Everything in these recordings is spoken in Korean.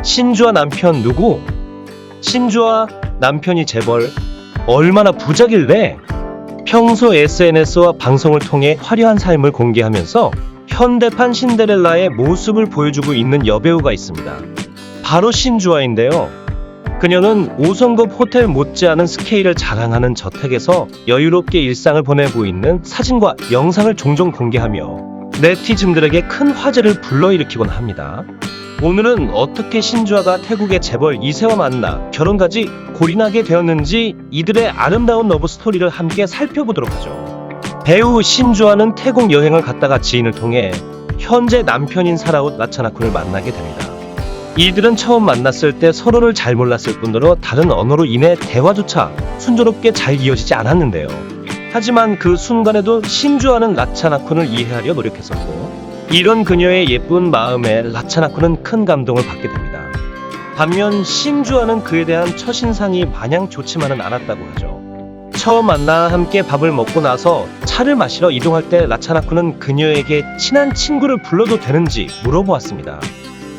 신주아 남편 누구? 신주아 남편이 재벌 얼마나 부자길래 평소 SNS와 방송을 통해 화려한 삶을 공개하면서 현대판 신데렐라의 모습을 보여주고 있는 여배우가 있습니다. 바로 신주아인데요. 그녀는 5성급 호텔 못지않은 스케일을 자랑하는 저택에서 여유롭게 일상을 보내고 있는 사진과 영상을 종종 공개하며 네티즌들에게 큰 화제를 불러일으키곤 합니다. 오늘은 어떻게 신주아가 태국의 재벌 2세와 만나 결혼까지 골인하게 되었는지 이들의 아름다운 러브 스토리를 함께 살펴보도록 하죠. 배우 신주아는 태국 여행을 갔다가 지인을 통해 현재 남편인 사라웃 라차나쿤을 만나게 됩니다. 이들은 처음 만났을 때 서로를 잘 몰랐을 뿐더러 다른 언어로 인해 대화조차 순조롭게 잘 이어지지 않았는데요. 하지만 그 순간에도 신주아는 라차나쿤을 이해하려 노력했었고, 이런 그녀의 예쁜 마음에 라차나쿤은 큰 감동을 받게 됩니다. 반면 신주아는 그에 대한 첫인상이 마냥 좋지만은 않았다고 하죠. 처음 만나 함께 밥을 먹고 나서 차를 마시러 이동할 때 라차나쿤은 그녀에게 친한 친구를 불러도 되는지 물어보았습니다.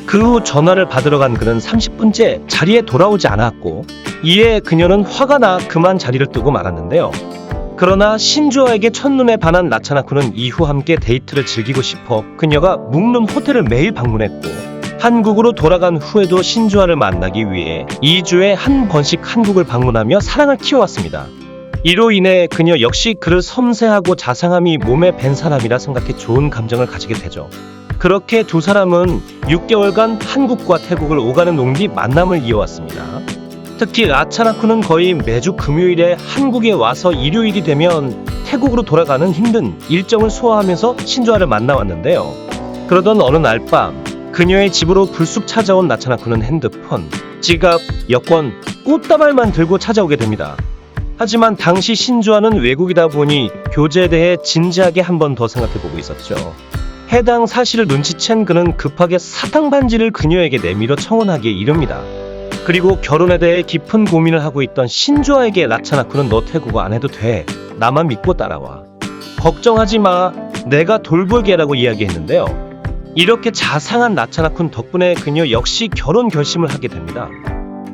그 후 전화를 받으러 간 그는 30분째 자리에 돌아오지 않았고, 이에 그녀는 화가 나 그만 자리를 뜨고 말았는데요. 그러나 신주아에게 첫눈에 반한 라차나쿤은 이후 함께 데이트를 즐기고 싶어 그녀가 묵는 호텔을 매일 방문했고, 한국으로 돌아간 후에도 신주아를 만나기 위해 2주에 한 번씩 한국을 방문하며 사랑을 키워왔습니다. 이로 인해 그녀 역시 그를 섬세하고 자상함이 몸에 밴 사람이라 생각해 좋은 감정을 가지게 되죠. 그렇게 두 사람은 6개월간 한국과 태국을 오가는 농비 만남을 이어왔습니다. 특히 라차나쿤은 거의 매주 금요일에 한국에 와서 일요일이 되면 태국으로 돌아가는 힘든 일정을 소화하면서 신주아를 만나왔는데요. 그러던 어느 날 밤 그녀의 집으로 불쑥 찾아온 라차나쿤은 핸드폰, 지갑, 여권, 꽃다발만 들고 찾아오게 됩니다. 하지만 당시 신주아는 외국이다 보니 교제에 대해 진지하게 한 번 더 생각해보고 있었죠. 해당 사실을 눈치챈 그는 급하게 사탕 반지를 그녀에게 내밀어 청혼하기에 이릅니다. 그리고 결혼에 대해 깊은 고민을 하고 있던 신주아에게 라차나쿤은 너 태국어 안 해도 돼. 나만 믿고 따라와. 걱정하지 마. 내가 돌볼게라고 이야기했는데요. 이렇게 자상한 라차나쿤 덕분에 그녀 역시 결혼 결심을 하게 됩니다.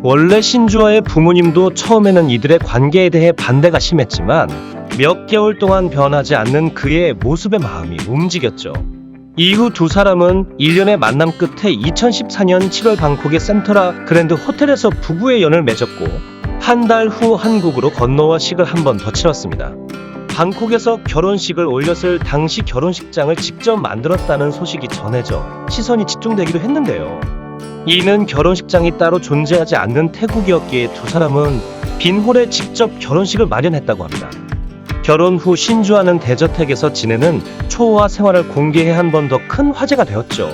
원래 신주아의 부모님도 처음에는 이들의 관계에 대해 반대가 심했지만 몇 개월 동안 변하지 않는 그의 모습에 마음이 움직였죠. 이후 두 사람은 1년의 만남 끝에 2014년 7월 방콕의 센터라 그랜드 호텔에서 부부의 연을 맺었고, 한 달 후 한국으로 건너와 식을 한 번 더 치렀습니다. 방콕에서 결혼식을 올렸을 당시 결혼식장을 직접 만들었다는 소식이 전해져 시선이 집중되기도 했는데요. 이는 결혼식장이 따로 존재하지 않는 태국이었기에 두 사람은 빈 홀에 직접 결혼식을 마련했다고 합니다. 결혼 후 신주아는 대저택에서 지내는 초호화 생활을 공개해 한 번 더 큰 화제가 되었죠.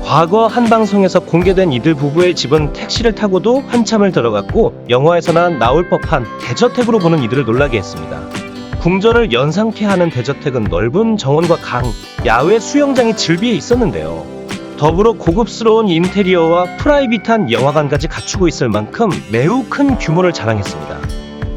과거 한 방송에서 공개된 이들 부부의 집은 택시를 타고도 한참을 들어갔고 영화에서나 나올 법한 대저택으로 보는 이들을 놀라게 했습니다. 궁전을 연상케 하는 대저택은 넓은 정원과 강, 야외 수영장이 즐비해 있었는데요. 더불어 고급스러운 인테리어와 프라이빗한 영화관까지 갖추고 있을 만큼 매우 큰 규모를 자랑했습니다.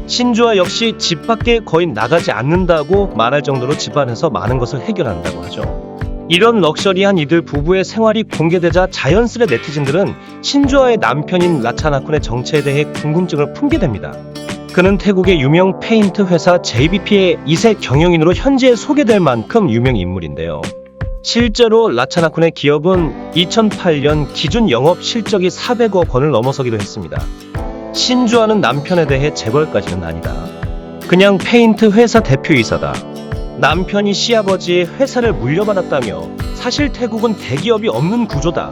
신주아 역시 집 밖에 거의 나가지 않는다고 말할 정도로 집안에서 많은 것을 해결한다고 하죠. 이런 럭셔리한 이들 부부의 생활이 공개되자 자연스레 네티즌들은 신주아의 남편인 라차나쿤의 정체에 대해 궁금증을 품게 됩니다. 그는 태국의 유명 페인트 회사 JBP의 2세 경영인으로 현지에 소개될 만큼 유명 인물인데요. 실제로 라차나쿤의 기업은 2008년 기준 영업 실적이 400억 원을 넘어서기도 했습니다. 신주아는 남편에 대해 재벌까지는 아니다. 그냥 페인트 회사 대표이사다. 남편이 시아버지의 회사를 물려받았다며 사실 태국은 대기업이 없는 구조다.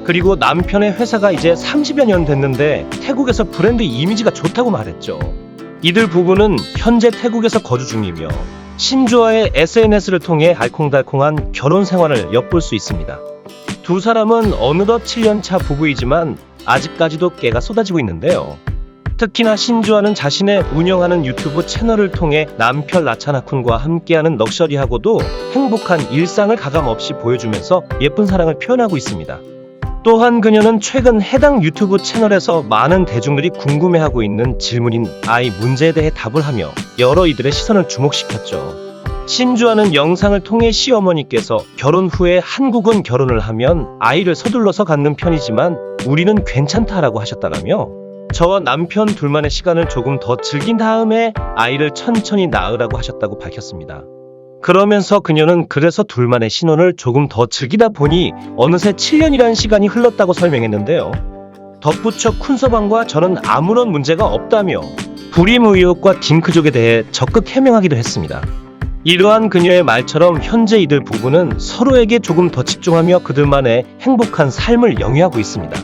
그리고 남편의 회사가 이제 30여 년 됐는데 태국에서 브랜드 이미지가 좋다고 말했죠. 이들 부부는 현재 태국에서 거주 중이며 신주아의 SNS를 통해 알콩달콩한 결혼 생활을 엿볼 수 있습니다. 두 사람은 어느덧 7년차 부부이지만 아직까지도 깨가 쏟아지고 있는데요. 특히나 신주아는 자신의 운영하는 유튜브 채널을 통해 남편 라차나쿤과 함께하는 럭셔리하고도 행복한 일상을 가감없이 보여주면서 예쁜 사랑을 표현하고 있습니다. 또한 그녀는 최근 해당 유튜브 채널에서 많은 대중들이 궁금해하고 있는 질문인 아이 문제에 대해 답을 하며 여러 이들의 시선을 주목시켰죠. 신주아는 영상을 통해 시어머니께서 결혼 후에 한국은 결혼을 하면 아이를 서둘러서 갖는 편이지만 우리는 괜찮다라고 하셨다라며 저와 남편 둘만의 시간을 조금 더 즐긴 다음에 아이를 천천히 낳으라고 하셨다고 밝혔습니다. 그러면서 그녀는 그래서 둘만의 신혼을 조금 더 즐기다 보니 어느새 7년이라는 시간이 흘렀다고 설명했는데요. 덧붙여 쿤서방과 저는 아무런 문제가 없다며 불임 의혹과 딩크족에 대해 적극 해명하기도 했습니다. 이러한 그녀의 말처럼 현재 이들 부부는 서로에게 조금 더 집중하며 그들만의 행복한 삶을 영위하고 있습니다.